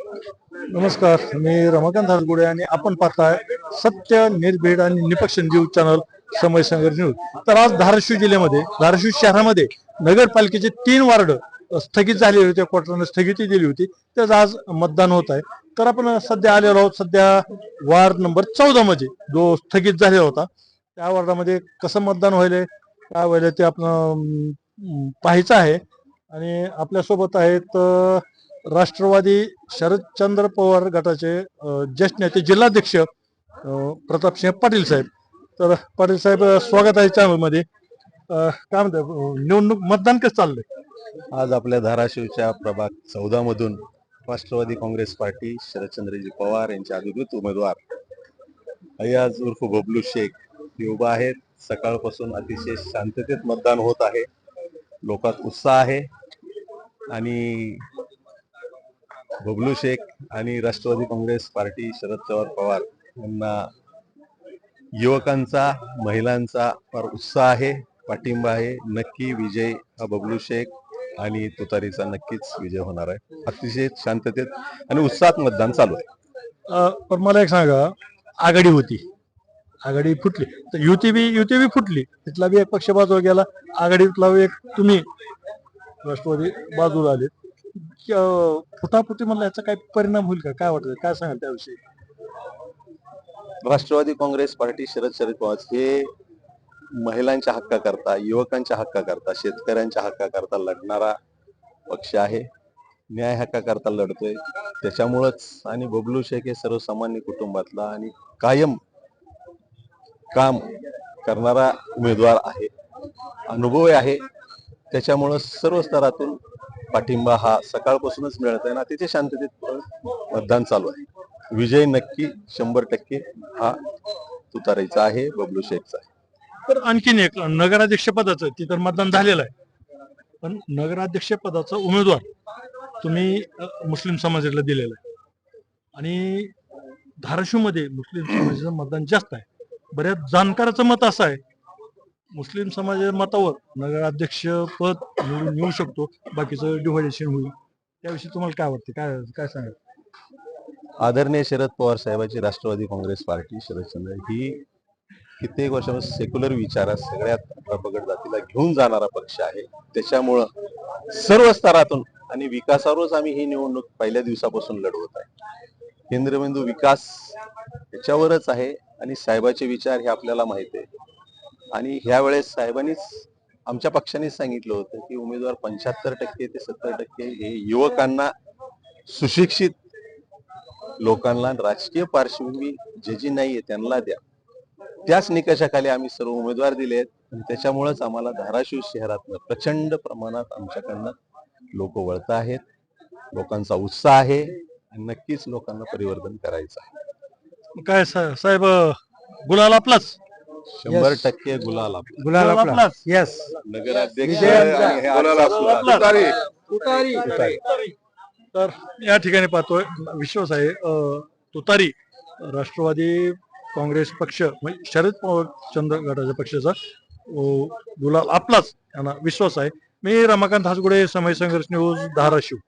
नमस्कार, मी रमाकांत हासगुडे आणि आपण पाहताय सत्य, निर्भीड आणि निपक्ष न्यूज चॅनल समय संघर्ष न्यूज. तर आज धाराशिव जिल्ह्यामध्ये, धाराशिव शहरामध्ये नगरपालिकेचे 3 वार्ड स्थगित झालेले होते, कोर्टाने स्थगिती दिली होती. त्याच आज मतदान होत आहे. तर आपण सध्या आलेलो आहोत, सध्या वार्ड नंबर 14 मध्ये जो स्थगित झालेला होता त्या वार्डामध्ये कसं मतदान व्हायलंय, काय व्हायलंय ते आपण पाहायचं आहे. आणि आपल्यासोबत आहेत राष्ट्रवादी शरदचंद्र पवार गटाचे ज्येष्ठ नेते जिल्हाध्यक्ष प्रतापसिंह पाटील साहेब. तर पाटील साहेब, स्वागत आहे चॅनलमध्ये. काय म्हणतात, निवडणूक मतदान कसं चाललंय? आज आपल्या धाराशिवच्या प्रभाग 14 मधून राष्ट्रवादी काँग्रेस पार्टी शरदचंद्रजी पवार यांचे अधिकृत उमेदवार अय्याज उर्फ बबलू शेख हे उभा आहेत. सकाळपासून अतिशय शांततेत मतदान होत आहे. लोकात उत्साह आहे आणि बबलू शेख आणि राष्ट्रवादी काँग्रेस पार्टी शरद पवार यांना युवकांचा, महिलांचा फार उत्साह आहे, पाठिंबा आहे. नक्की विजय हा बबलू शेख आणि तुतारीचा नक्कीच विजय होणार आहे. अतिशय शांततेत आणि उत्साहात मतदान चालू आहे. पण मला एक सांगा, आघाडी होती, आघाडी फुटली, तर युती बी फुटली. तिथला बी एक पक्ष बाजूला गेला, आघाडीतला एक तुम्ही राष्ट्रवादी बाजूला आले. फुटाफुटी म्हणलं याचा काय परिणाम होईल का? काय वाटतं, काय सांगाल त्याविषयी? राष्ट्रवादी काँग्रेस पार्टी शरद पवार हे महिलांच्या हक्काकरता, युवकांच्या हक्काकरता, शेतकऱ्यांच्या हक्काकरता लढणारा पक्ष आहे. न्याय हक्काकरता लढतोय. त्याच्यामुळंच आणि बबलू शेख हे सर्वसामान्य कुटुंबातला आणि कायम काम करणारा उमेदवार आहे, अनुभव आहे. त्याच्यामुळं सर्व स्तरातून पाठिंबा हा सकाळपासूनच मिळत आहे ना. तिथे शांततेत मतदान चालू आहे. विजय नक्की 100% हा तुतारीचा आहे, बबलू शेखचा आहे. तर आणखीन एक नगराध्यक्ष पदाचं तिथं मतदान झालेलं आहे, पण नगराध्यक्ष पदाचा उमेदवार तुम्ही मुस्लिम समाजाला दिलेला आहे आणि धाराशिव मध्ये मुस्लिम समाजाचं मतदान जास्त आहे. बऱ्याच जाणकाराचं मत असं आहे, मुस्लिम समाजाच्या मतावर नगराध्यक्ष पद निवडून येऊ शकतो, बाकीचं डिव्हायडेशन होईल. त्याविषयी तुम्हाला काय वाटतं, काय काय सांगाल? आदरणीय शरद पवार साहेबांची राष्ट्रवादी काँग्रेस पार्टी शरदचंद्र ही कित्येक वर्षापासून सेक्युलर विचारात सगळ्यात प्रगत जातीला घेऊन जाणारा पक्ष आहे. त्याच्यामुळं सर्व स्तरातून आणि विकासावरच आम्ही ही निवडणूक पहिल्या दिवसापासून लढवत आहे. केंद्रबिंदू विकास याच्यावरच आहे आणि साहेबाचे विचार हे आपल्याला माहिती आहे. आणि ह्या वेळेस साहेबांनीच, आमच्या पक्षानेच सांगितलं होतं की उमेदवार 75% ते 70% हे युवकांना, सुशिक्षित लोकांना, राजकीय पार्श्वभूमी जे नाहीये त्यांना द्या. त्याच निकषाखाली आम्ही सर्व उमेदवार दिले आहेत आणि त्याच्यामुळेच आम्हाला धाराशिव शहरातनं प्रचंड प्रमाणात आमच्याकडनं लोक वळत आहेत. लोकांचा उत्साह आहे आणि नक्कीच लोकांना परिवर्तन करायचं आहे. काय साहेब, गुलाल आपलाच? 100% गुलाल आपला. गुलाल आपलाच. यस. नगराध्यक्ष तर या ठिकाणी पाहतोय, विश्वास आहे तुतारी राष्ट्रवादी काँग्रेस पक्ष म्हणजे शरद पवार चंद्र गटाच्या पक्षाचा गुलाल आपलाच यांना विश्वास आहे. मी रमाकांत हासगुडे, समय संघर्ष न्यूज, धाराशिव.